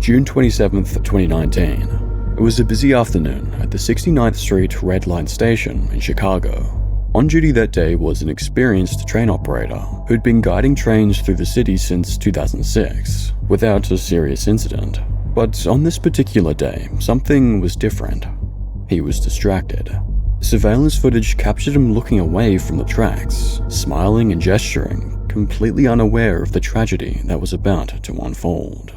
June 27th, 2019. It was a busy afternoon at the 69th Street Red Line station in Chicago. On duty that day was an experienced train operator who'd been guiding trains through the city since 2006 without a serious incident. But on this particular day, something was different. He was distracted. Surveillance footage captured him looking away from the tracks, smiling and gesturing, completely unaware of the tragedy that was about to unfold.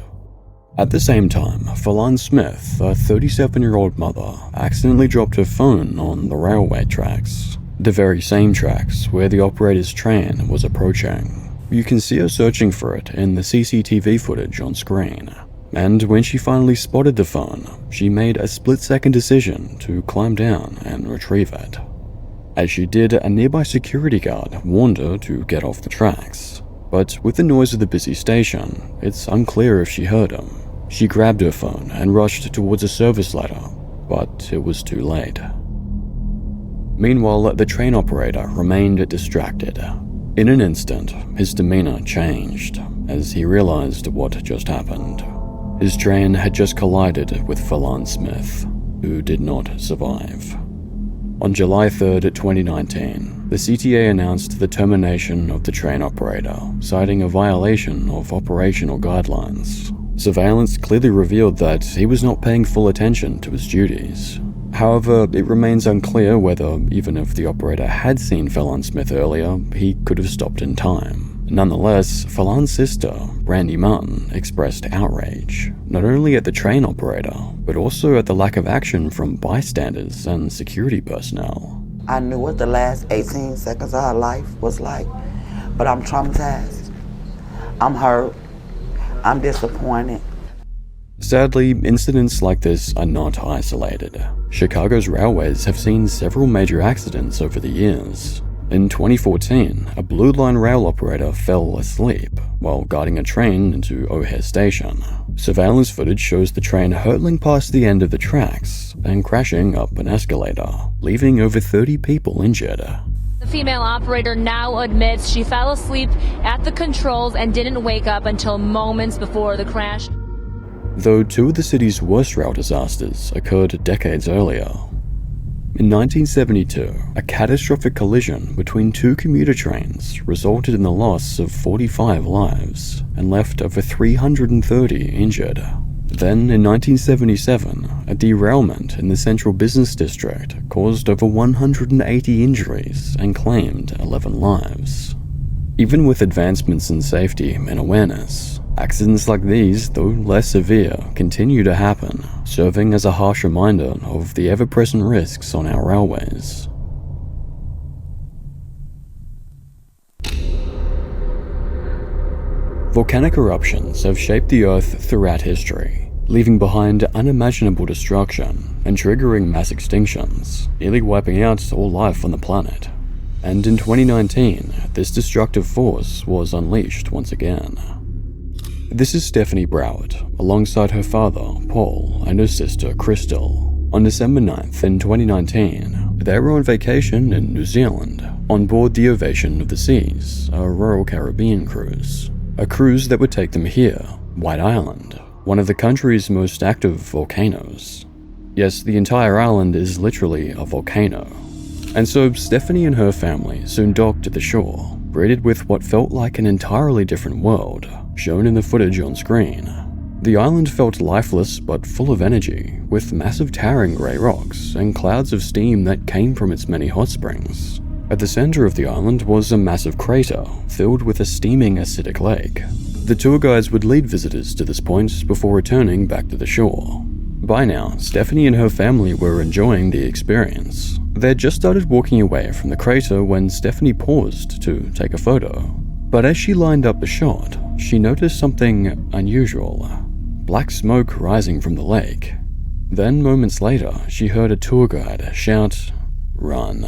At the same time, Fallon Smith, a 37-year-old mother, accidentally dropped her phone on the railway tracks, the very same tracks where the operator's train was approaching. You can see her searching for it in the CCTV footage on screen. And when she finally spotted the phone, she made a split-second decision to climb down and retrieve it. As she did, a nearby security guard warned her to get off the tracks. But with the noise of the busy station, it's unclear if she heard him. She grabbed her phone and rushed towards a service ladder, but it was too late. Meanwhile, the train operator remained distracted. In an instant, his demeanor changed as he realized what just happened. His train had just collided with Fallon Smith, who did not survive. On July 3rd, 2019, the CTA announced the termination of the train operator, citing a violation of operational guidelines. Surveillance clearly revealed that he was not paying full attention to his duties. However, it remains unclear whether, even if the operator had seen Fallon Smith earlier, he could have stopped in time. Nonetheless, Fallon's sister, Brandy Martin, expressed outrage, not only at the train operator, but also at the lack of action from bystanders and security personnel. I knew what the last 18 seconds of her life was like, but I'm traumatized. I'm hurt. I'm disappointed. Sadly, incidents like this are not isolated. Chicago's railways have seen several major accidents over the years. In 2014, a Blue Line rail operator fell asleep while guiding a train into O'Hare Station. Surveillance footage shows the train hurtling past the end of the tracks and crashing up an escalator, leaving over 30 people injured. The female operator now admits she fell asleep at the controls and didn't wake up until moments before the crash. Though two of the city's worst rail disasters occurred decades earlier. In 1972, a catastrophic collision between two commuter trains resulted in the loss of 45 lives and left over 330 injured. Then, in 1977, a derailment in the central business district caused over 180 injuries and claimed 11 lives. Even with advancements in safety and awareness, accidents like these, though less severe, continue to happen, serving as a harsh reminder of the ever-present risks on our railways. Volcanic eruptions have shaped the Earth throughout history, leaving behind unimaginable destruction and triggering mass extinctions, nearly wiping out all life on the planet. And in 2019, this destructive force was unleashed once again. This is Stephanie Broward, alongside her father, Paul, and her sister, Crystal. On December 9th in 2019, they were on vacation in New Zealand, on board the Ovation of the Seas, a Royal Caribbean cruise. A cruise that would take them here, White Island, one of the country's most active volcanoes. Yes, the entire island is literally a volcano. And so Stephanie and her family soon docked at the shore, greeted with what felt like an entirely different world, shown in the footage on screen. The island felt lifeless but full of energy, with massive towering grey rocks and clouds of steam that came from its many hot springs. At the center of the island was a massive crater filled with a steaming acidic lake. The tour guides would lead visitors to this point before returning back to the shore. By now, Stephanie and her family were enjoying the experience. They had just started walking away from the crater when Stephanie paused to take a photo. But as she lined up the shot, she noticed something unusual. Black smoke rising from the lake. Then, moments later, she heard a tour guide shout, "Run."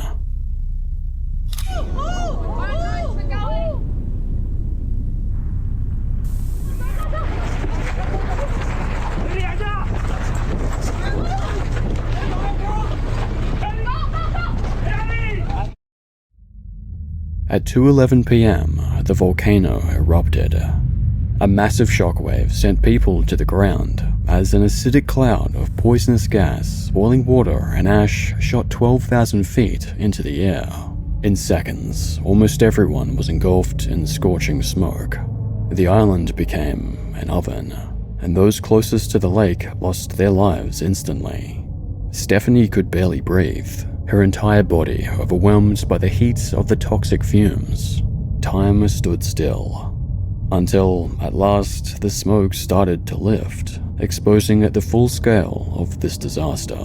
At 2:11 p.m., the volcano erupted. A massive shockwave sent people to the ground as an acidic cloud of poisonous gas, boiling water, and ash shot 12,000 feet into the air. In seconds, almost everyone was engulfed in scorching smoke. The island became an oven, and those closest to the lake lost their lives instantly. Stephanie could barely breathe, her entire body overwhelmed by the heat of the toxic fumes. Time stood still, until, at last, the smoke started to lift, exposing the full scale of this disaster.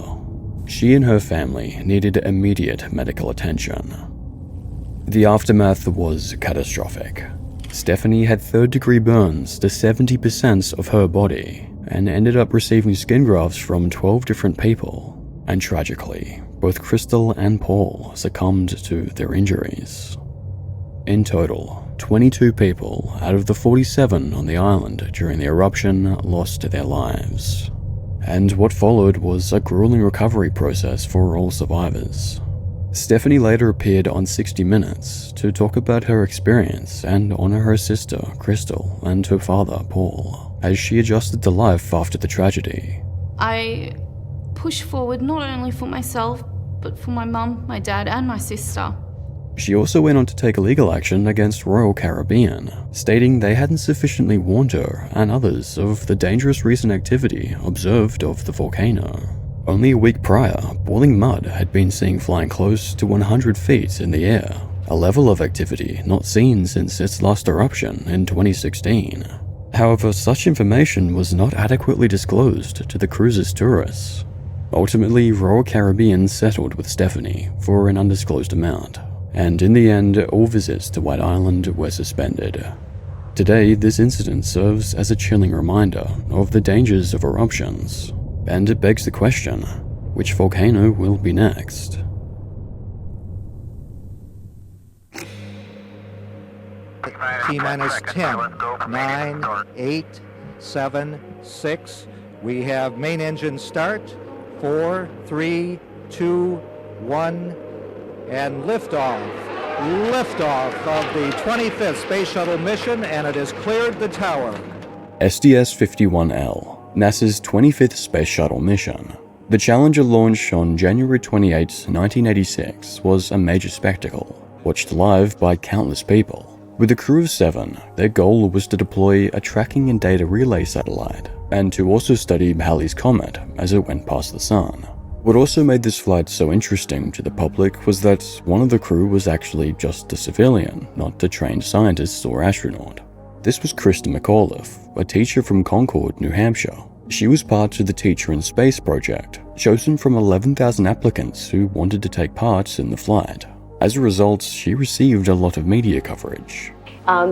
She and her family needed immediate medical attention. The aftermath was catastrophic. Stephanie had third-degree burns to 70% of her body and ended up receiving skin grafts from 12 different people. And tragically, both Crystal and Paul succumbed to their injuries. In total, 22 people out of the 47 on the island during the eruption lost their lives. And what followed was a grueling recovery process for all survivors. Stephanie later appeared on 60 Minutes to talk about her experience and honor her sister, Crystal, and her father, Paul, as she adjusted to life after the tragedy. I pushed forward not only for myself, but for my mum, my dad, and my sister. She also went on to take legal action against Royal Caribbean, stating they hadn't sufficiently warned her and others of the dangerous recent activity observed of the volcano. Only a week prior, boiling mud had been seen flying close to 100 feet in the air, a level of activity not seen since its last eruption in 2016. However, such information was not adequately disclosed to the cruise's tourists. Ultimately, Royal Caribbean settled with Stephanie for an undisclosed amount, and in the end, all visits to White Island were suspended. Today, this incident serves as a chilling reminder of the dangers of eruptions, and it begs the question, which volcano will be next? T-minus 10, 9, 8, 7, 6. We have main engine start. 4, 3, 2, 1, and liftoff. Liftoff of the 25th Space Shuttle mission, and it has cleared the tower. STS-51-L, NASA's 25th Space Shuttle mission. The Challenger launch on January 28, 1986 was a major spectacle, watched live by countless people. With a crew of 7, their goal was to deploy a tracking and data relay satellite, and to also study Halley's Comet as it went past the Sun. What also made this flight so interesting to the public was that one of the crew was actually just a civilian, not a trained scientist or astronaut. This was Krista McAuliffe, a teacher from Concord, New Hampshire. She was part of the Teacher in Space project, chosen from 11,000 applicants who wanted to take part in the flight. As a result, she received a lot of media coverage.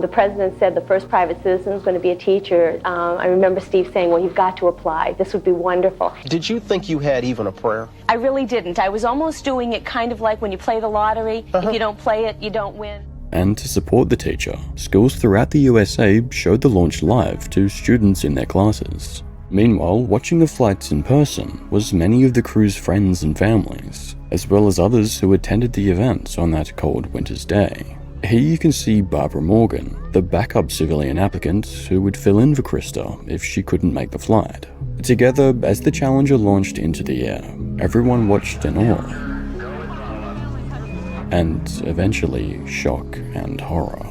The president said the first private citizen is going to be a teacher. I remember Steve saying, well, you've got to apply. This would be wonderful. Did you think you had even a prayer? I really didn't. I was almost doing it kind of like when you play the lottery. If you don't play it, you don't win. And to support the teacher, schools throughout the USA showed the launch live to students in their classes. Meanwhile, watching the flights in person was many of the crew's friends and families, as well as others who attended the event on that cold winter's day. Here you can see Barbara Morgan, the backup civilian applicant who would fill in for Krista if she couldn't make the flight. Together, as the Challenger launched into the air, everyone watched in awe, and eventually shock and horror.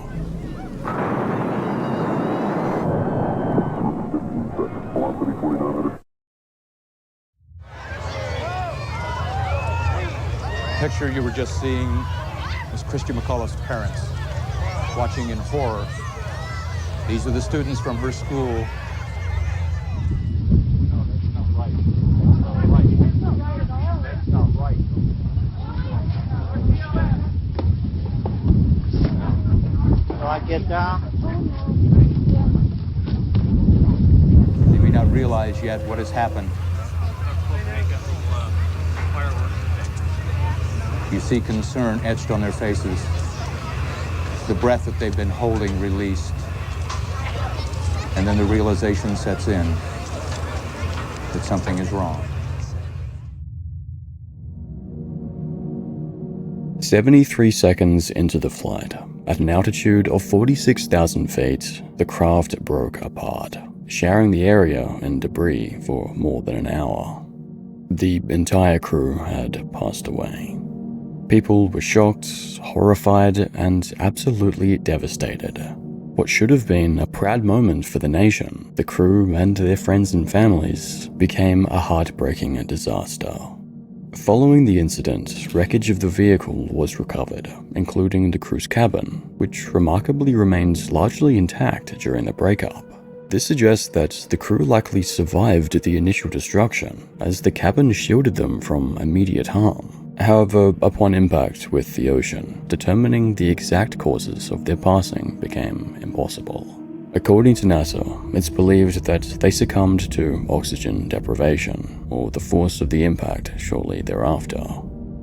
Picture you were just seeing was Christy McAuliffe's parents watching in horror. These are the students from her school. No, that's not right. That's not right. That's not right. Do I get down? They may not realize yet what has happened. You see concern etched on their faces, the breath that they've been holding released, and then the realization sets in that something is wrong. 73 seconds into the flight, at an altitude of 46,000 feet, the craft broke apart, showering the area in debris for more than an hour. The entire crew had passed away. People were shocked, horrified, and absolutely devastated. What should have been a proud moment for the nation, the crew and their friends and families, became a heartbreaking disaster. Following the incident, wreckage of the vehicle was recovered, including the crew's cabin, which remarkably remained largely intact during the breakup. This suggests that the crew likely survived the initial destruction, as the cabin shielded them from immediate harm. However, upon impact with the ocean, determining the exact causes of their passing became impossible. According to NASA, it's believed that they succumbed to oxygen deprivation, or the force of the impact shortly thereafter.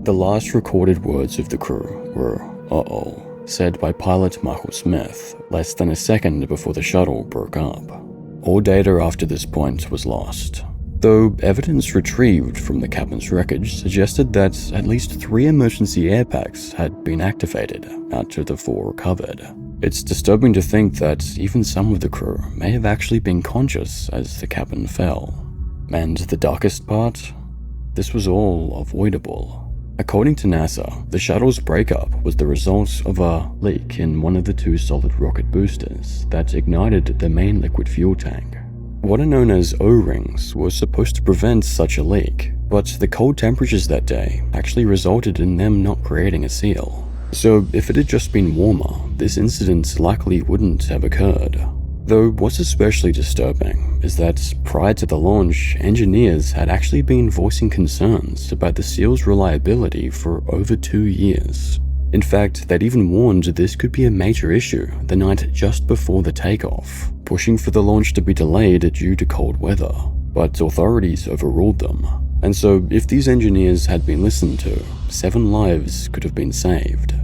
The last recorded words of the crew were, "Uh-oh," said by pilot Michael Smith, less than a second before the shuttle broke up. All data after this point was lost, though evidence retrieved from the cabin's wreckage suggested that at least 3 emergency air packs had been activated out of the 4 recovered. It's disturbing to think that even some of the crew may have actually been conscious as the cabin fell. And the darkest part? This was all avoidable. According to NASA, the shuttle's breakup was the result of a leak in one of the 2 solid rocket boosters that ignited the main liquid fuel tank. What are known as O-rings were supposed to prevent such a leak, but the cold temperatures that day actually resulted in them not creating a seal. So if it had just been warmer, this incident likely wouldn't have occurred. Though what's especially disturbing is that prior to the launch, engineers had actually been voicing concerns about the seal's reliability for over 2 years. In fact, they'd even warned this could be a major issue the night just before the takeoff, pushing for the launch to be delayed due to cold weather. But authorities overruled them. And so if these engineers had been listened to, 7 lives could have been saved.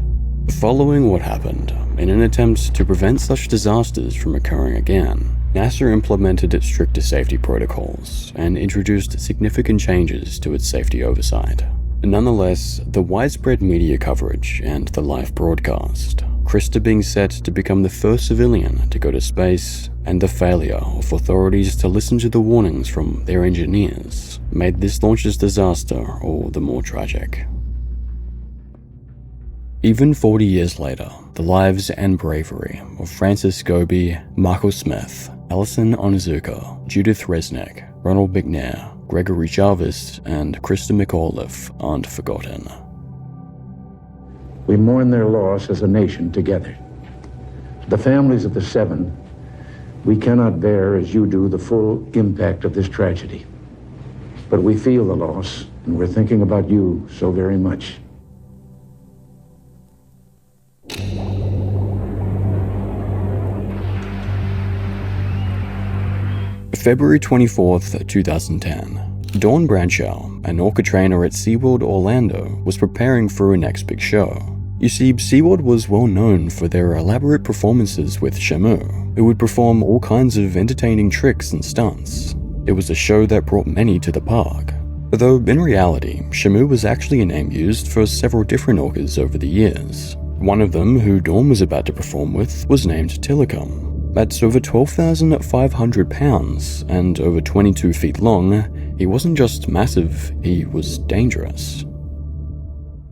Following what happened, in an attempt to prevent such disasters from occurring again, NASA implemented stricter safety protocols and introduced significant changes to its safety oversight. Nonetheless, the widespread media coverage and the live broadcast, Krista being set to become the first civilian to go to space, and the failure of authorities to listen to the warnings from their engineers, made this launch's disaster all the more tragic. Even 40 years later, the lives and bravery of Francis Goby, Michael Smith, Alison Onizuka, Judith Resnick, Ronald McNair, Gregory Jarvis, and Krista McAuliffe aren't forgotten. We mourn their loss as a nation together. The families of the 7, we cannot bear as you do the full impact of this tragedy. But we feel the loss, and we're thinking about you so very much. February 24th, 2010. Dawn Bradshaw, an Orca trainer at SeaWorld Orlando, was preparing for her next big show. You see, SeaWorld was well known for their elaborate performances with Shamu, who would perform all kinds of entertaining tricks and stunts. It was a show that brought many to the park. Though in reality, Shamu was actually a name used for several different orcas over the years. One of them, who Dawn was about to perform with, was named Tilikum. At over 12,500 pounds and over 22 feet long, he wasn't just massive, he was dangerous.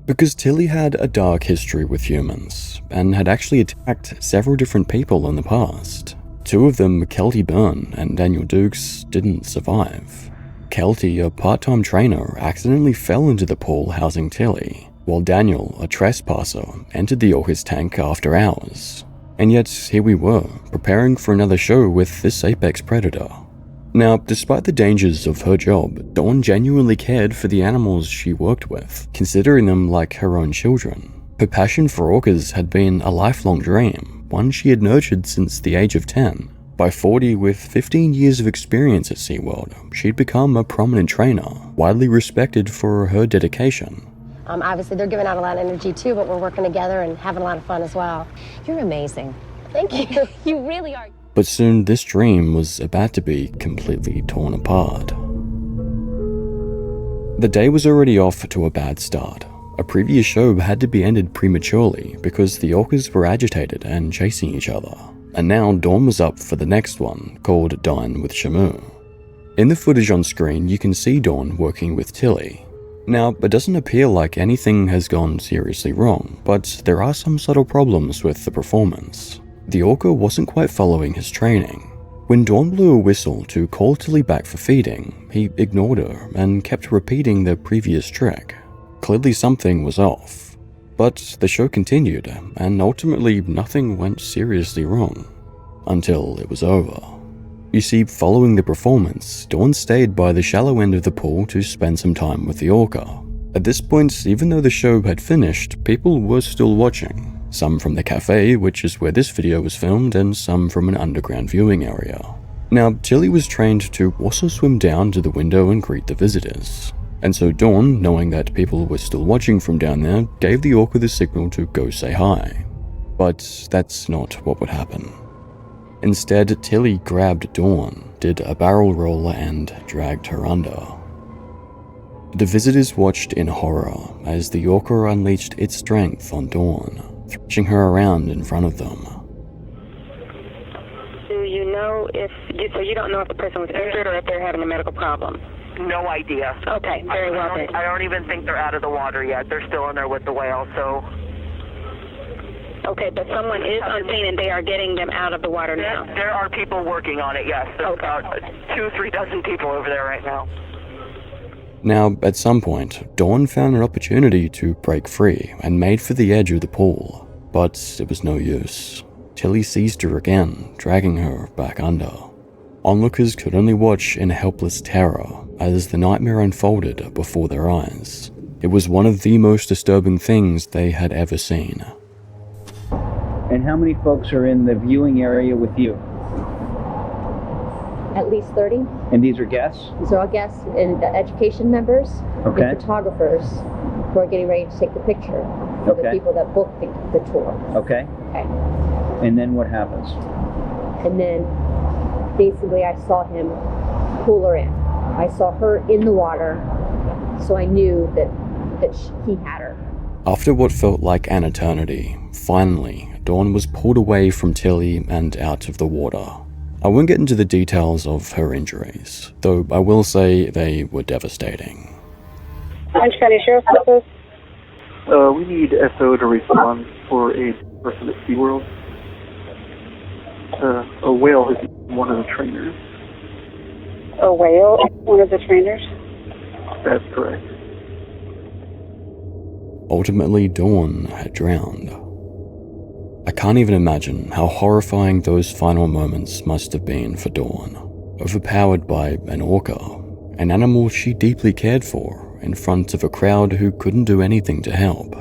Because Tilly had a dark history with humans, and had actually attacked several different people in the past. 2 of them, Kelty Byrne and Daniel Dukes, didn't survive. Kelty, a part-time trainer, accidentally fell into the pool housing Tilly, while Daniel, a trespasser, entered the orca's tank after hours. And yet, here we were, preparing for another show with this apex predator. Now, despite the dangers of her job, Dawn genuinely cared for the animals she worked with, considering them like her own children. Her passion for orcas had been a lifelong dream, one she had nurtured since the age of 10. By 40, with 15 years of experience at SeaWorld, she'd become a prominent trainer, widely respected for her dedication. Obviously, they're giving out a lot of energy too, but we're working together and having a lot of fun as well. You're amazing. Thank you. You really are. But soon, this dream was about to be completely torn apart. The day was already off to a bad start. A previous show had to be ended prematurely because the orcas were agitated and chasing each other, and now Dawn was up for the next one, called Dine with Shamu. In the footage on screen, you can see Dawn working with Tilly. Now, it doesn't appear like anything has gone seriously wrong, but there are some subtle problems with the performance. The orca wasn't quite following his training. When Dawn blew a whistle to call Tilly back for feeding, he ignored her and kept repeating the previous trick. Clearly something was off. But the show continued, and ultimately nothing went seriously wrong. Until it was over. You see, following the performance, Dawn stayed by the shallow end of the pool to spend some time with the orca. At this point, even though the show had finished, people were still watching. Some from the cafe, which is where this video was filmed, and some from an underground viewing area. Now, Tilly was trained to also swim down to the window and greet the visitors. And so Dawn, knowing that people were still watching from down there, gave the orca the signal to go say hi. But that's not what would happen. Instead, Tilly grabbed Dawn, did a barrel roll, and dragged her under. The visitors watched in horror as the orca unleashed its strength on Dawn, thrashing her around in front of them. Do you know so you don't know if the person was injured or if they're having a medical problem? No idea. Okay, very well then. I don't even think they're out of the water yet. They're still in there with the whale, so... Okay, but someone is on scene and they are getting them out of the water now. There are people working on it, yes. There's about 2-3 dozen people over there right now. Now, at some point, Dawn found an opportunity to break free and made for the edge of the pool, but it was no use. Tilly seized her again, dragging her back under. Onlookers could only watch in helpless terror as the nightmare unfolded before their eyes. It was one of the most disturbing things they had ever seen. And how many folks are in the viewing area with you? At least 30. And these are guests? These are all guests and education members, okay, and photographers who are getting ready to take the picture for the people that booked the tour. Okay. Okay. And then what happens? And then basically I saw him pull her in. I saw her in the water, so I knew that he had her. After what felt like an eternity, finally, Dawn was pulled away from Tilly and out of the water. I won't get into the details of her injuries, though I will say they were devastating. Orange County Sheriff's Office. We need SO to respond for a person at SeaWorld. A whale has eaten one of the trainers. A whale? One of the trainers? That's correct. Ultimately, Dawn had drowned. I can't even imagine how horrifying those final moments must have been for Dawn, overpowered by an orca, an animal she deeply cared for, in front of a crowd who couldn't do anything to help.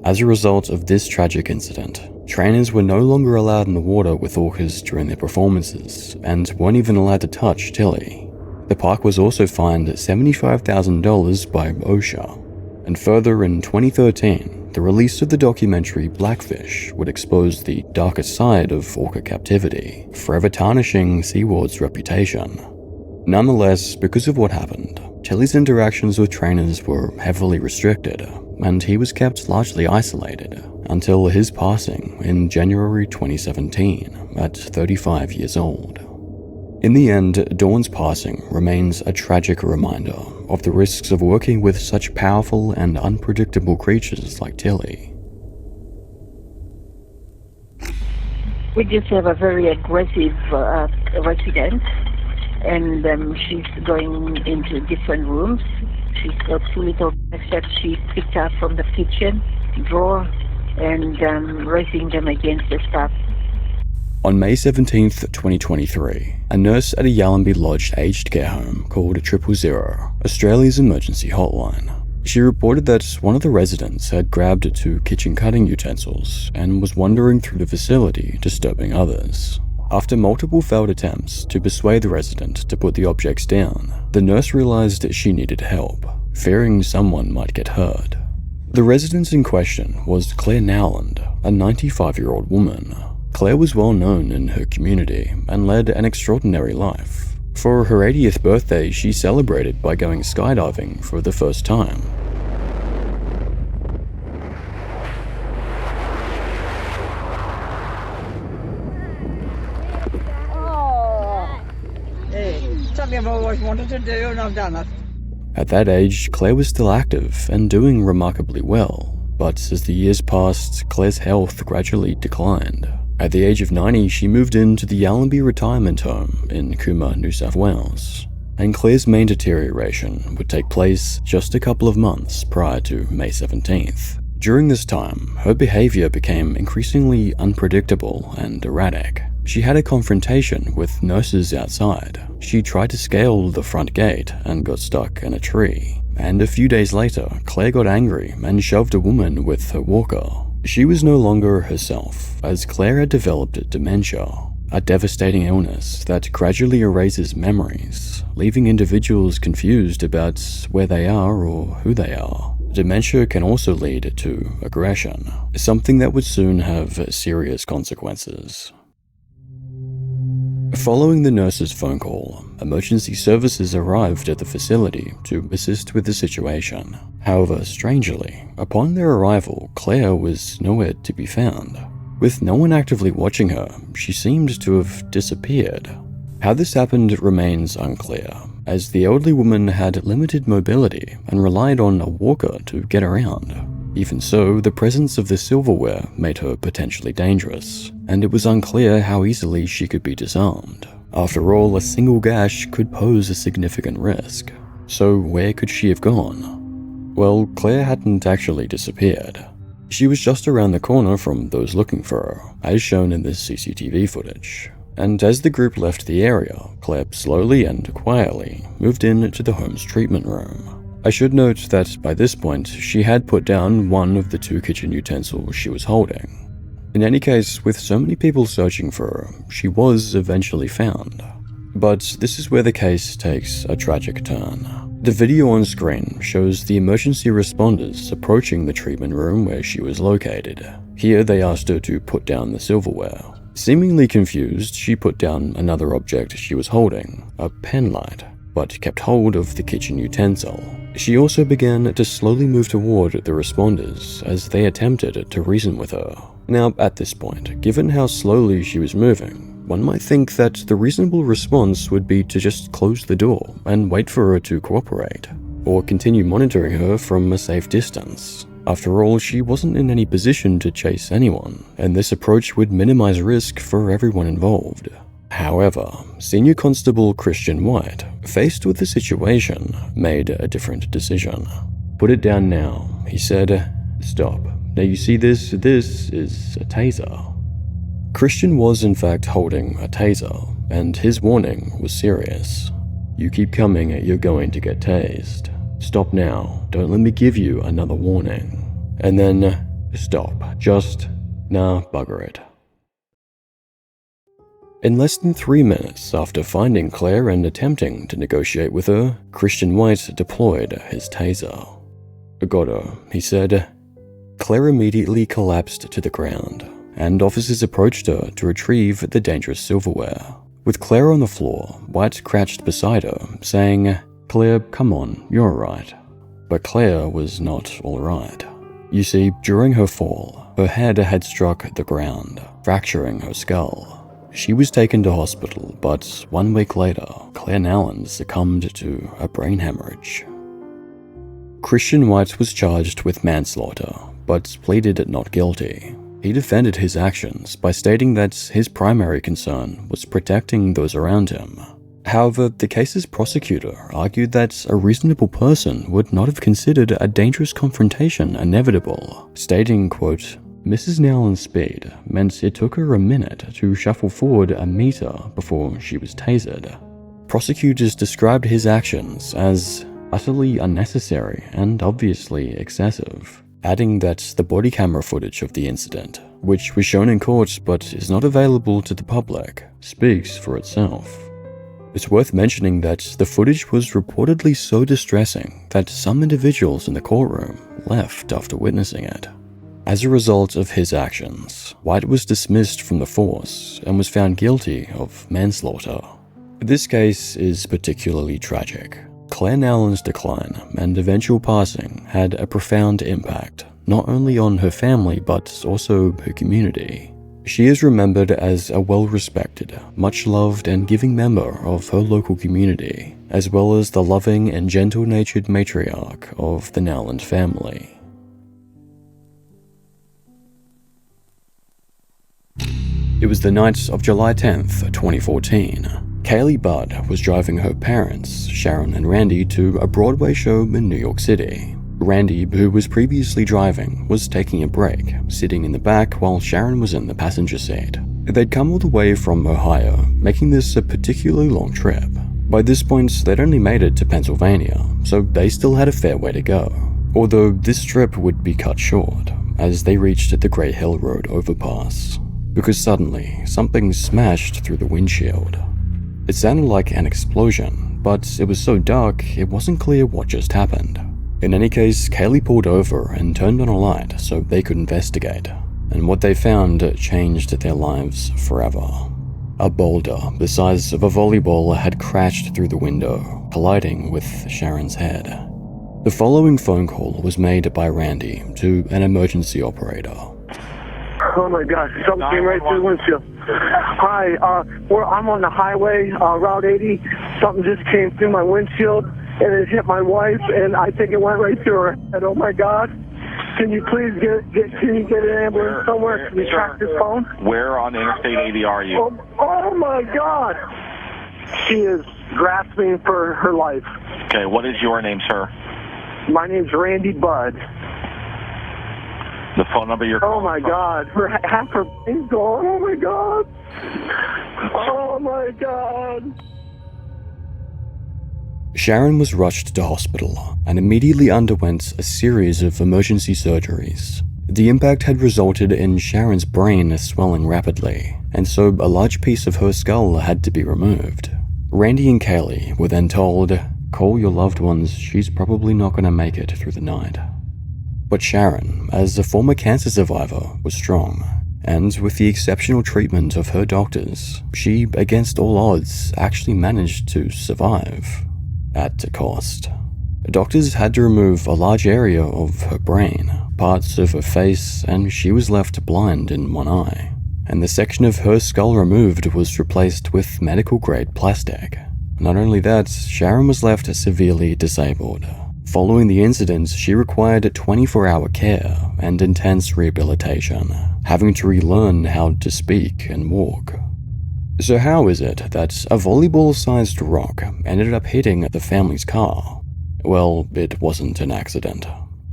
As a result of this tragic incident, trainers were no longer allowed in the water with orcas during their performances, and weren't even allowed to touch Tilly. The park was also fined $75,000 by OSHA. And further, in 2013, the release of the documentary Blackfish would expose the darker side of orca captivity, forever tarnishing SeaWorld's reputation. Nonetheless, because of what happened, Tilly's interactions with trainers were heavily restricted, and he was kept largely isolated until his passing in January 2017 at 35 years old. In the end, Dawn's passing remains a tragic reminder of the risks of working with such powerful and unpredictable creatures like Tilly. We just have a very aggressive resident, and she's going into different rooms. She's got 2 little bags that she picked up from the kitchen drawer and raising them against the step. On May 17th, 2023, a nurse at a Yallambee Lodge aged care home called 000, Australia's emergency hotline. She reported that one of the residents had grabbed 2 kitchen cutting utensils and was wandering through the facility, disturbing others. After multiple failed attempts to persuade the resident to put the objects down, the nurse realized she needed help, fearing someone might get hurt. The resident in question was Claire Nowland, a 95-year-old woman. Claire was well known in her community and led an extraordinary life. For her 80th birthday, she celebrated by going skydiving for the first time. something I've always wanted to do, and I've done it. At that age, Claire was still active and doing remarkably well, but as the years passed, Claire's health gradually declined. At the age of 90, she moved into the Allonby Retirement Home in Cooma, New South Wales, and Claire's main deterioration would take place just a couple of months prior to May 17th. During this time, her behavior became increasingly unpredictable and erratic. She had a confrontation with nurses outside. She tried to scale the front gate and got stuck in a tree. And a few days later, Claire got angry and shoved a woman with her walker. She was no longer herself, as Claire had developed dementia, a devastating illness that gradually erases memories, leaving individuals confused about where they are or who they are. Dementia can also lead to aggression, something that would soon have serious consequences. Following the nurse's phone call, emergency services arrived at the facility to assist with the situation. However, strangely, upon their arrival, Claire was nowhere to be found. With no one actively watching her, she seemed to have disappeared. How this happened remains unclear, as the elderly woman had limited mobility and relied on a walker to get around. Even so, the presence of the silverware made her potentially dangerous, and it was unclear how easily she could be disarmed. After all, a single gash could pose a significant risk. So where could she have gone? Well, Claire hadn't actually disappeared. She was just around the corner from those looking for her, as shown in this CCTV footage. And as the group left the area, Claire slowly and quietly moved into the home's treatment room. I should note that by this point, she had put down one of the 2 kitchen utensils she was holding. In any case, with so many people searching for her, she was eventually found. But this is where the case takes a tragic turn. The video on screen shows the emergency responders approaching the treatment room where she was located. Here they asked her to put down the silverware. Seemingly confused, she put down another object she was holding, a pen light, but kept hold of the kitchen utensil. She also began to slowly move toward the responders as they attempted to reason with her. Now, at this point, given how slowly she was moving, one might think that the reasonable response would be to just close the door and wait for her to cooperate, or continue monitoring her from a safe distance. After all, she wasn't in any position to chase anyone, and this approach would minimize risk for everyone involved. However, Senior Constable Christian White, faced with the situation, made a different decision. "Put it down now," he said. "Stop. Now you see this? This is a taser." Christian was in fact holding a taser, and his warning was serious. "You keep coming, you're going to get tased. Stop now. Don't let me give you another warning." And then, "Stop. Just, nah, bugger it." In less than 3 minutes after finding Claire and attempting to negotiate with her, Christian White deployed his taser. "Got her," he said. Claire immediately collapsed to the ground, and officers approached her to retrieve the dangerous silverware. With Claire on the floor, White crouched beside her, saying, "Claire, come on, you're alright." But Claire was not alright. You see, during her fall, her head had struck the ground, fracturing her skull. She was taken to hospital, but 1 week later, Claire Nowlan succumbed to a brain hemorrhage. Christian White was charged with manslaughter, but pleaded not guilty. He defended his actions by stating that his primary concern was protecting those around him. However, the case's prosecutor argued that a reasonable person would not have considered a dangerous confrontation inevitable, stating, quote, "Mrs. Nowlan's speed meant it took her a minute to shuffle forward a meter before she was tasered." Prosecutors described his actions as utterly unnecessary and obviously excessive, adding that the body camera footage of the incident, which was shown in court but is not available to the public, speaks for itself. It's worth mentioning that the footage was reportedly so distressing that some individuals in the courtroom left after witnessing it. As a result of his actions, White was dismissed from the force and was found guilty of manslaughter. This case is particularly tragic. Claire Nowlan's decline and eventual passing had a profound impact, not only on her family but also her community. She is remembered as a well-respected, much-loved and giving member of her local community, as well as the loving and gentle-natured matriarch of the Nowland family. It was the night of July 10th, 2014. Kaylee Budd was driving her parents, Sharon and Randy, to a Broadway show in New York City. Randy, who was previously driving, was taking a break, sitting in the back while Sharon was in the passenger seat. They'd come all the way from Ohio, making this a particularly long trip. By this point, they'd only made it to Pennsylvania, so they still had a fair way to go. Although this trip would be cut short, as they reached the Great Hill Road overpass. Because suddenly, something smashed through the windshield. It sounded like an explosion, but it was so dark, it wasn't clear what just happened. In any case, Kaylee pulled over and turned on a light so they could investigate, and what they found changed their lives forever. A boulder the size of a volleyball had crashed through the window, colliding with Sharon's head. The following phone call was made by Randy to an emergency operator. Oh my gosh, something came right through the windshield. Hi, I'm on the highway, Route 80. Something just came through my windshield and it hit my wife, and I think it went right through her head. Oh my God. Can you please can you get an ambulance somewhere? Can you track this phone? Where on Interstate 80 are you? Oh my God. She is grasping for her life. Okay, what is your name, sir? My name's Randy Budd. The phone number you're calling Oh my God. Half her brain's gone. Oh my God. Oh my God. Sharon was rushed to hospital and immediately underwent a series of emergency surgeries. The impact had resulted in Sharon's brain swelling rapidly, and so a large piece of her skull had to be removed. Randy and Kaylee were then told, "Call your loved ones, she's probably not going to make it through the night." But Sharon, as a former cancer survivor, was strong, and with the exceptional treatment of her doctors, she, against all odds, actually managed to survive. At a cost. Doctors had to remove a large area of her brain, parts of her face, and she was left blind in one eye. And the section of her skull removed was replaced with medical-grade plastic. Not only that, Sharon was left severely disabled. Following the incident, she required 24-hour care and intense rehabilitation, having to relearn how to speak and walk. So how is it that a volleyball-sized rock ended up hitting the family's car? Well, it wasn't an accident.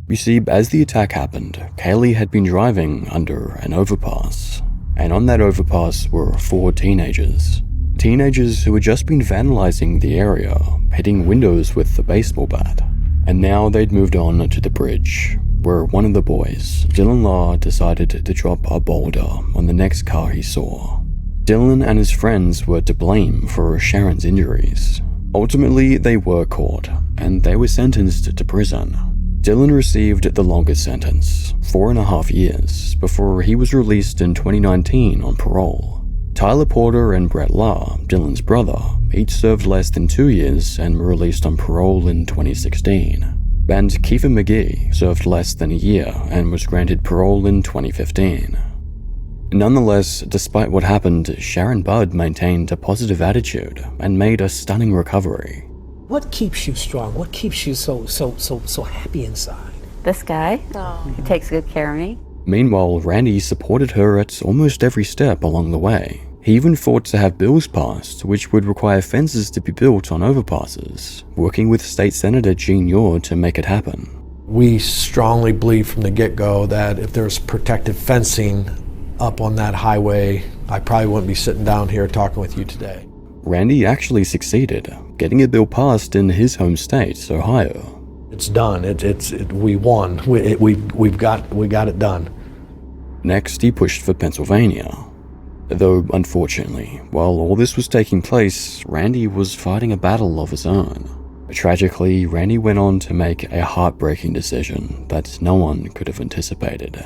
You see, as the attack happened, Kaylee had been driving under an overpass, and on that overpass were 4 teenagers. Teenagers who had just been vandalizing the area, hitting windows with a baseball bat. And now they'd moved on to the bridge, where one of the boys, Dylan Law, decided to drop a boulder on the next car he saw. Dylan and his friends were to blame for Sharon's injuries. Ultimately, they were caught, and they were sentenced to prison. Dylan received the longest sentence, 4.5 years, before he was released in 2019 on parole. Tyler Porter and Brett Law, Dylan's brother, each served less than 2 years and were released on parole in 2016. And Kiefer McGee served less than a year and was granted parole in 2015. Nonetheless, despite what happened, Sharon Budd maintained a positive attitude and made a stunning recovery. What keeps you strong? What keeps you so happy inside? This guy, he takes good care of me. Meanwhile, Randy supported her at almost every step along the way. He even fought to have bills passed, which would require fences to be built on overpasses, working with State Senator Gene Ure to make it happen. We strongly believe from the get-go that if there's protective fencing up on that highway, I probably wouldn't be sitting down here talking with you today. Randy actually succeeded, getting a bill passed in his home state, Ohio. It's done. We won. We got it done. Next, he pushed for Pennsylvania. Though, unfortunately, while all this was taking place, Randy was fighting a battle of his own. Tragically, Randy went on to make a heartbreaking decision that no one could have anticipated.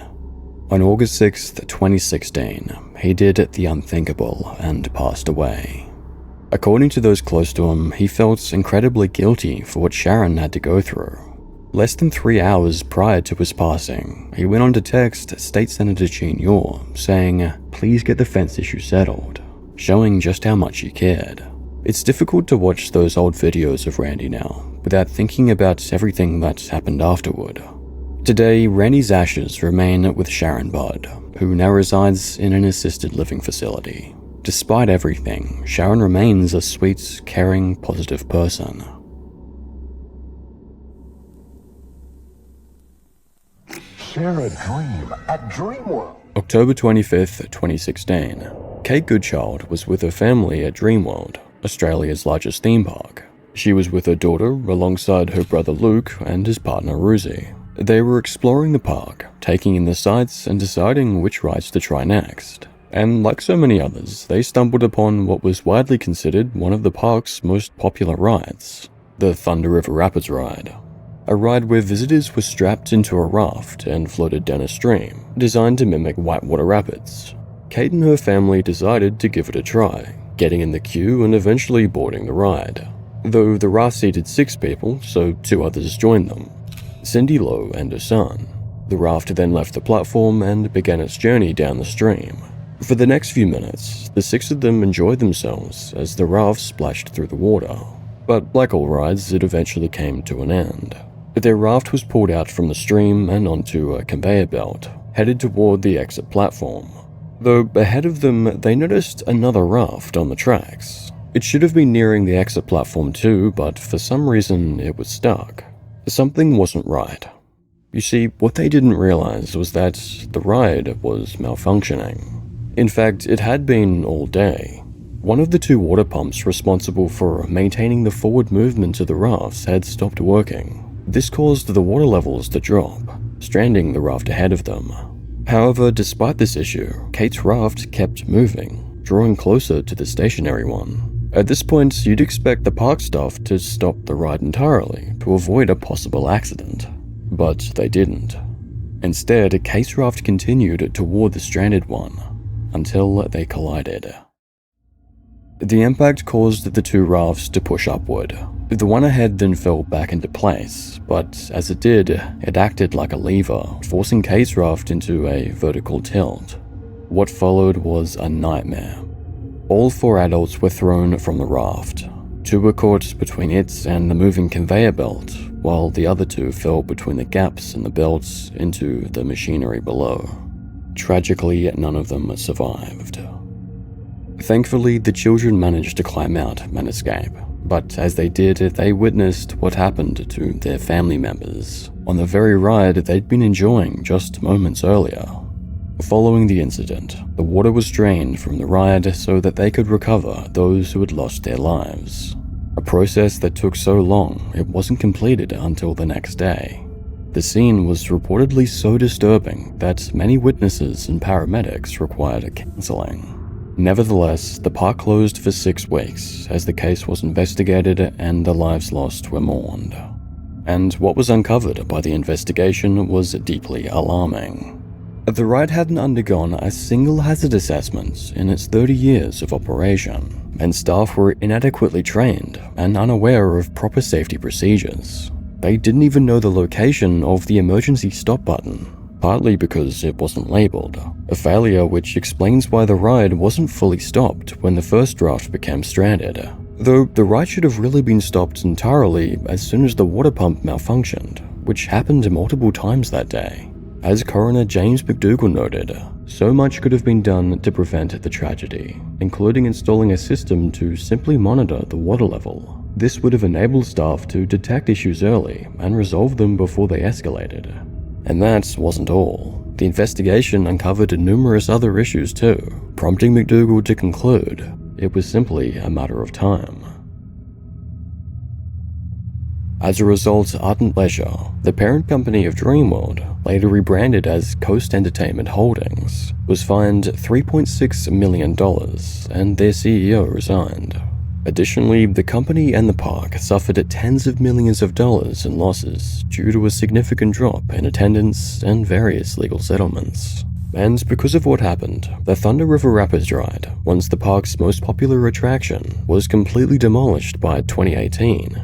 On August 6, 2016, he did the unthinkable and passed away. According to those close to him, he felt incredibly guilty for what Sharon had to go through. Less than 3 hours prior to his passing, he went on to text State Senator Gene Yor saying, "Please get the fence issue settled," showing just how much he cared. It's difficult to watch those old videos of Randy now without thinking about everything that's happened afterward. Today, Randy's ashes remain with Sharon Budd, who now resides in an assisted living facility. Despite everything, Sharon remains a sweet, caring, positive person. Share a dream at Dreamworld. October 25th, 2016. Kate Goodchild was with her family at Dreamworld, Australia's largest theme park. She was with her daughter alongside her brother Luke and his partner Ruzi. They were exploring the park, taking in the sights and deciding which rides to try next. And like so many others, they stumbled upon what was widely considered one of the park's most popular rides, the Thunder River Rapids ride. A ride where visitors were strapped into a raft and floated down a stream, designed to mimic whitewater rapids. Kate and her family decided to give it a try, getting in the queue and eventually boarding the ride. Though the raft seated 6 people, so 2 others joined them, Cindy Lowe and her son. The raft then left the platform and began its journey down the stream. For the next few minutes, the 6 of them enjoyed themselves as the raft splashed through the water. But like all rides, it eventually came to an end. Their raft was pulled out from the stream and onto a conveyor belt, headed toward the exit platform. Though ahead of them, they noticed another raft on the tracks. It should have been nearing the exit platform too, but for some reason it was stuck. Something wasn't right. You see, what they didn't realize was that the ride was malfunctioning. In fact, it had been all day. One of the 2 water pumps responsible for maintaining the forward movement of the rafts had stopped working. This caused the water levels to drop, stranding the raft ahead of them. However, despite this issue, Kate's raft kept moving, drawing closer to the stationary one. At this point, you'd expect the park staff to stop the ride entirely to avoid a possible accident. But they didn't. Instead, Kate's raft continued toward the stranded one, until they collided. The impact caused the 2 rafts to push upward. The one ahead then fell back into place, but as it did, it acted like a lever, forcing Kate's raft into a vertical tilt. What followed was a nightmare. All 4 adults were thrown from the raft. 2 were caught between it and the moving conveyor belt, while the other 2 fell between the gaps in the belts into the machinery below. Tragically, none of them survived. Thankfully, the children managed to climb out and escape, but as they did, they witnessed what happened to their family members on the very ride they'd been enjoying just moments earlier. Following the incident, the water was drained from the ride so that they could recover those who had lost their lives. A process that took so long it wasn't completed until the next day. The scene was reportedly so disturbing that many witnesses and paramedics required counseling. Nevertheless, the park closed for 6 weeks as the case was investigated and the lives lost were mourned. And what was uncovered by the investigation was deeply alarming. The ride hadn't undergone a single hazard assessment in its 30 years of operation, and staff were inadequately trained and unaware of proper safety procedures. They didn't even know the location of the emergency stop button, partly because it wasn't labeled, a failure which explains why the ride wasn't fully stopped when the first draft became stranded. Though the ride should have really been stopped entirely as soon as the water pump malfunctioned, which happened multiple times that day. As coroner James McDougall noted, so much could have been done to prevent the tragedy, including installing a system to simply monitor the water level. This would have enabled staff to detect issues early and resolve them before they escalated. And that wasn't all. The investigation uncovered numerous other issues too, prompting McDougall to conclude it was simply a matter of time. As a result, Ardent Leisure, the parent company of Dreamworld, later rebranded as Coast Entertainment Holdings, was fined $3.6 million and their CEO resigned. Additionally, the company and the park suffered tens of millions of dollars in losses due to a significant drop in attendance and various legal settlements. And because of what happened, the Thunder River Rapids ride, once the park's most popular attraction, was completely demolished by 2018.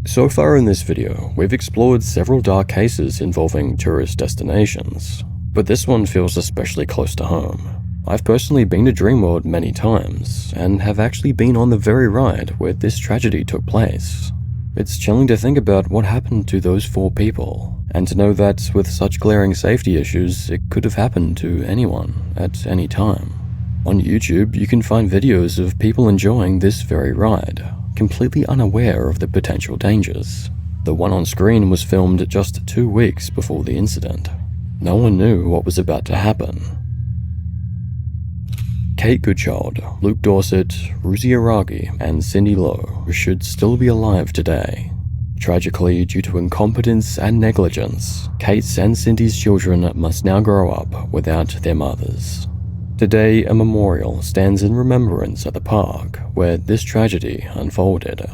So far in this video, we've explored several dark cases involving tourist destinations, but this one feels especially close to home. I've personally been to Dreamworld many times, and have actually been on the very ride where this tragedy took place. It's chilling to think about what happened to those 4 people, and to know that with such glaring safety issues, it could have happened to anyone at any time. On YouTube, you can find videos of people enjoying this very ride, completely unaware of the potential dangers. The one on screen was filmed just 2 weeks before the incident. No one knew what was about to happen. Kate Goodchild, Luke Dorset, Ruzi Aragi, and Cindy Lowe should still be alive today. Tragically, due to incompetence and negligence, Kate's and Cindy's children must now grow up without their mothers. Today, a memorial stands in remembrance at the park where this tragedy unfolded.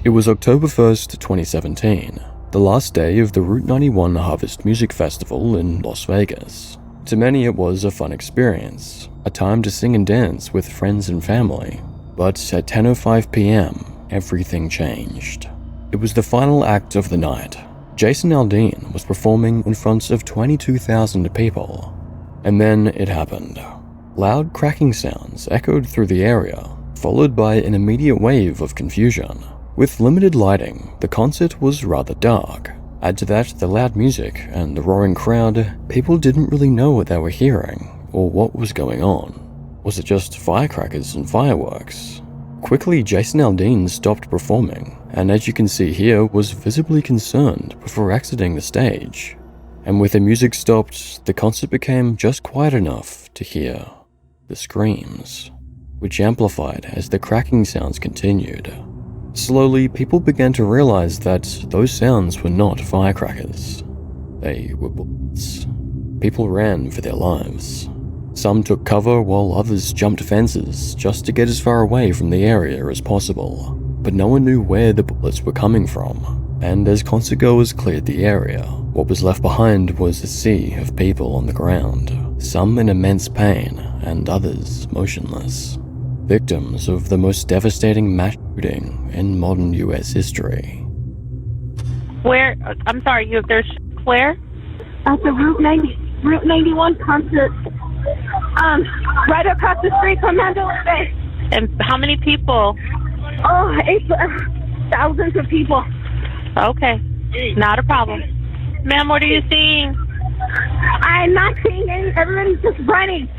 It was October 1st, 2017, the last day of the Route 91 Harvest Music Festival in Las Vegas. To many it was a fun experience, a time to sing and dance with friends and family. But at 10:05 p.m., everything changed. It was the final act of the night. Jason Aldean was performing in front of 22,000 people. And then it happened. Loud cracking sounds echoed through the area, followed by an immediate wave of confusion. With limited lighting, the concert was rather dark. Add to that the loud music and the roaring crowd, people didn't really know what they were hearing or what was going on. Was it just firecrackers and fireworks? Quickly, Jason Aldean stopped performing, and as you can see here, was visibly concerned before exiting the stage. And with the music stopped, the concert became just quiet enough to hear the screams, which amplified as the cracking sounds continued. Slowly, people began to realize that those sounds were not firecrackers. They were bullets. People ran for their lives. Some took cover while others jumped fences just to get as far away from the area as possible. But no one knew where the bullets were coming from, and as concertgoers cleared the area, what was left behind was a sea of people on the ground, some in immense pain and others motionless. Victims of the most devastating mass shooting in modern US history. Where, I'm sorry, there's where? At the Route 91 concert. Right across the street from Mandalay Bay. And how many people? Oh, thousands of people. Okay, not a problem. Ma'am, what are you seeing? I'm not seeing any, everybody's just running.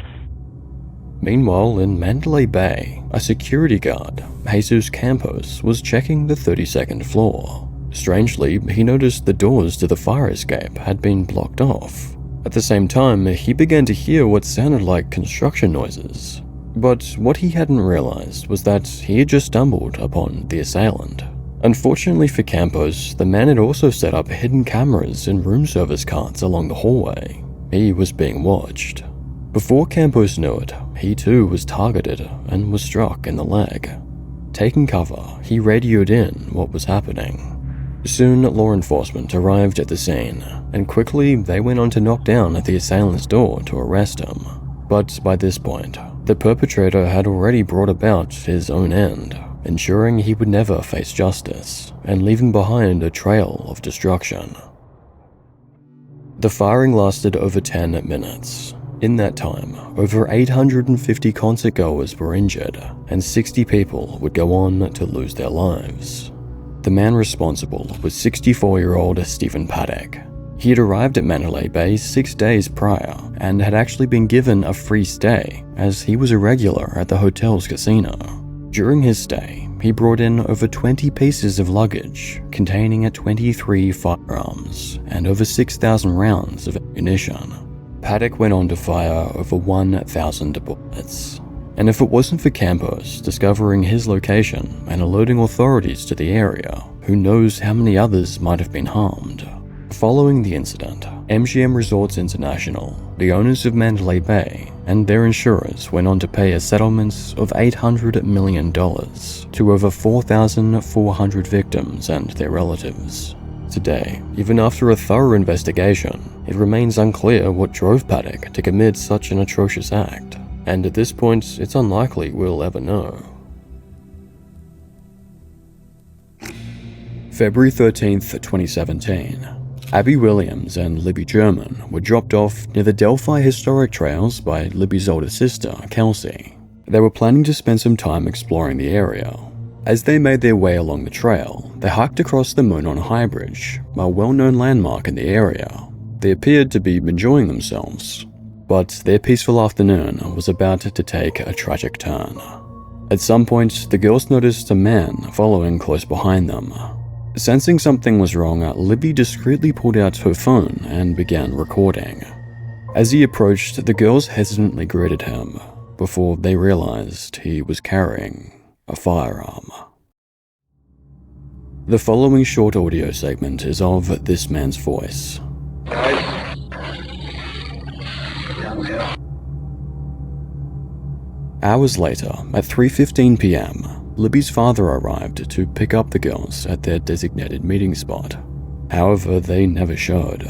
Meanwhile, in Mandalay Bay, a security guard, Jesus Campos, was checking the 32nd floor. Strangely, he noticed the doors to the fire escape had been blocked off. At the same time, he began to hear what sounded like construction noises. But what he hadn't realized was that he had just stumbled upon the assailant. Unfortunately for Campos, the man had also set up hidden cameras in room service carts along the hallway. He was being watched. Before Campos knew it, he too was targeted and was struck in the leg. Taking cover, he radioed in what was happening. Soon, law enforcement arrived at the scene, and quickly they went on to knock down the assailant's door to arrest him. But by this point, the perpetrator had already brought about his own end, ensuring he would never face justice, and leaving behind a trail of destruction. The firing lasted over 10 minutes. In that time, over 850 concertgoers were injured, and 60 people would go on to lose their lives. The man responsible was 64-year-old Stephen Paddock. He had arrived at Mandalay Bay 6 days prior, and had actually been given a free stay, as he was a regular at the hotel's casino. During his stay, he brought in over 20 pieces of luggage, containing 23 firearms, and over 6,000 rounds of ammunition. Paddock went on to fire over 1,000 bullets. And if it wasn't for Campos discovering his location and alerting authorities to the area, who knows how many others might have been harmed. Following the incident, MGM Resorts International, the owners of Mandalay Bay, and their insurers went on to pay a settlement of $800 million to over 4,400 victims and their relatives. Today, even after a thorough investigation, it remains unclear what drove Paddock to commit such an atrocious act, and at this point, it's unlikely we'll ever know. February 13th, 2017, Abby Williams and Libby German were dropped off near the Delphi Historic Trails by Libby's older sister, Kelsey. They were planning to spend some time exploring the area. As they made their way along the trail, they hiked across the Monon High Bridge, a well-known landmark in the area. They appeared to be enjoying themselves, but their peaceful afternoon was about to take a tragic turn. At some point, the girls noticed a man following close behind them. Sensing something was wrong, Libby discreetly pulled out her phone and began recording. As he approached, the girls hesitantly greeted him before they realized he was carrying a firearm. The following short audio segment is of this man's voice. Hours later, at 3:15 p.m., Libby's father arrived to pick up the girls at their designated meeting spot. However, they never showed.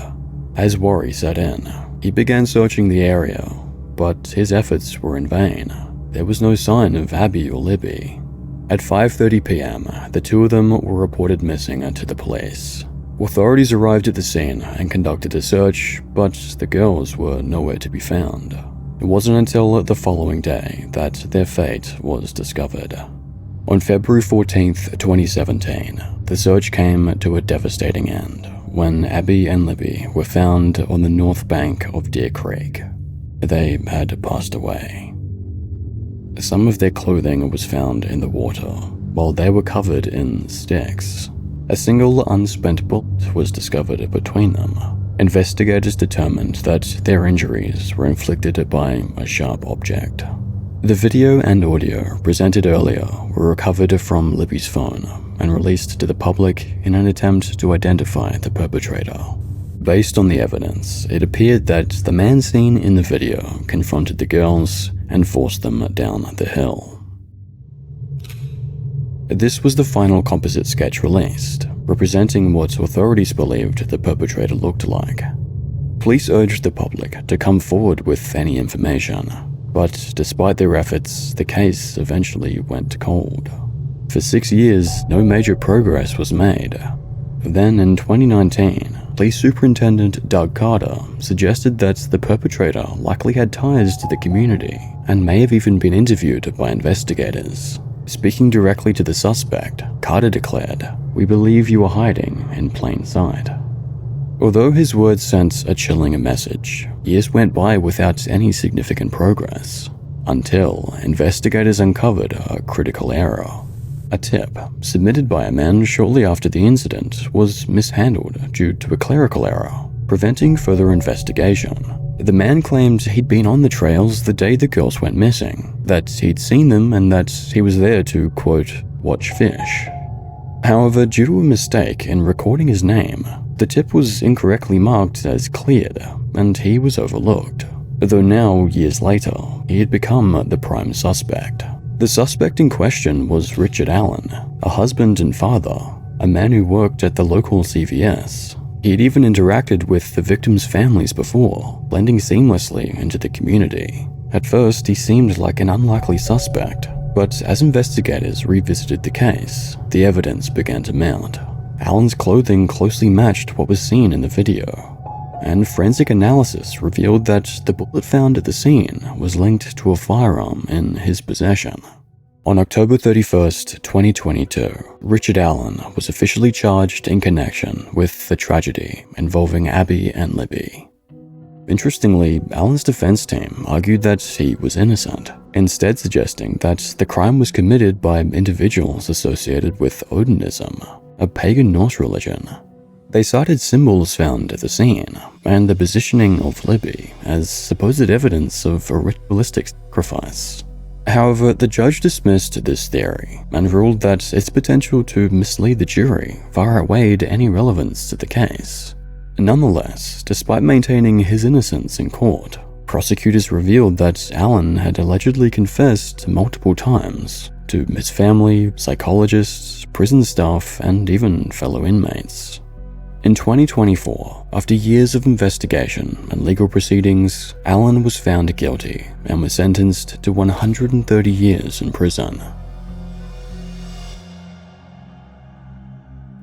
As worry set in, he began searching the area, but his efforts were in vain. There was no sign of Abby or Libby. At 5:30 p.m., the two of them were reported missing to the police. Authorities arrived at the scene and conducted a search, but the girls were nowhere to be found. It wasn't until the following day that their fate was discovered. On February 14th, 2017, the search came to a devastating end when Abby and Libby were found on the north bank of Deer Creek. They had passed away. Some of their clothing was found in the water, while they were covered in sticks. A single unspent bullet was discovered between them. Investigators determined that their injuries were inflicted by a sharp object. The video and audio presented earlier were recovered from Libby's phone and released to the public in an attempt to identify the perpetrator. Based on the evidence, it appeared that the man seen in the video confronted the girls and forced them down the hill. This was the final composite sketch released, representing what authorities believed the perpetrator looked like. Police urged the public to come forward with any information, but despite their efforts, the case eventually went cold. For 6 years, no major progress was made. Then in 2019, Police Superintendent Doug Carter suggested that the perpetrator likely had ties to the community and may have even been interviewed by investigators. Speaking directly to the suspect, Carter declared, "We believe you are hiding in plain sight." Although his words sent a chilling message, years went by without any significant progress, until investigators uncovered a critical error. A tip, submitted by a man shortly after the incident, was mishandled due to a clerical error, preventing further investigation. The man claimed he'd been on the trails the day the girls went missing, that he'd seen them and that he was there to, quote, watch fish. However, due to a mistake in recording his name, the tip was incorrectly marked as cleared, and he was overlooked. Though now, years later, he had become the prime suspect. The suspect in question was Richard Allen, a husband and father, a man who worked at the local CVS. He had even interacted with the victims' families before, blending seamlessly into the community. At first, he seemed like an unlikely suspect, but as investigators revisited the case, the evidence began to mount. Allen's clothing closely matched what was seen in the video, and forensic analysis revealed that the bullet found at the scene was linked to a firearm in his possession. On October 31st, 2022, Richard Allen was officially charged in connection with the tragedy involving Abby and Libby. Interestingly, Allen's defense team argued that he was innocent, instead suggesting that the crime was committed by individuals associated with Odinism, a pagan Norse religion. They cited symbols found at the scene and the positioning of Libby as supposed evidence of a ritualistic sacrifice. However, the judge dismissed this theory and ruled that its potential to mislead the jury far outweighed any relevance to the case. Nonetheless, despite maintaining his innocence in court, prosecutors revealed that Allen had allegedly confessed multiple times to his family, psychologists, prison staff, and even fellow inmates. In 2024, after years of investigation and legal proceedings, Allen was found guilty and was sentenced to 130 years in prison.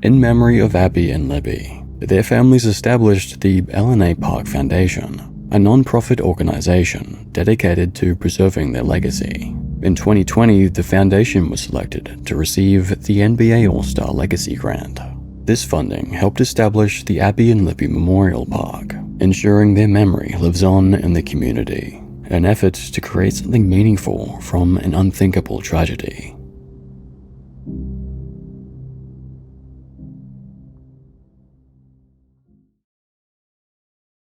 In memory of Abby and Libby, their families established the LNA Park Foundation, a non-profit organization dedicated to preserving their legacy. In 2020, the foundation was selected to receive the NBA All-Star Legacy Grant. This funding helped establish the Abby and Libby Memorial Park, ensuring their memory lives on in the community, an effort to create something meaningful from an unthinkable tragedy.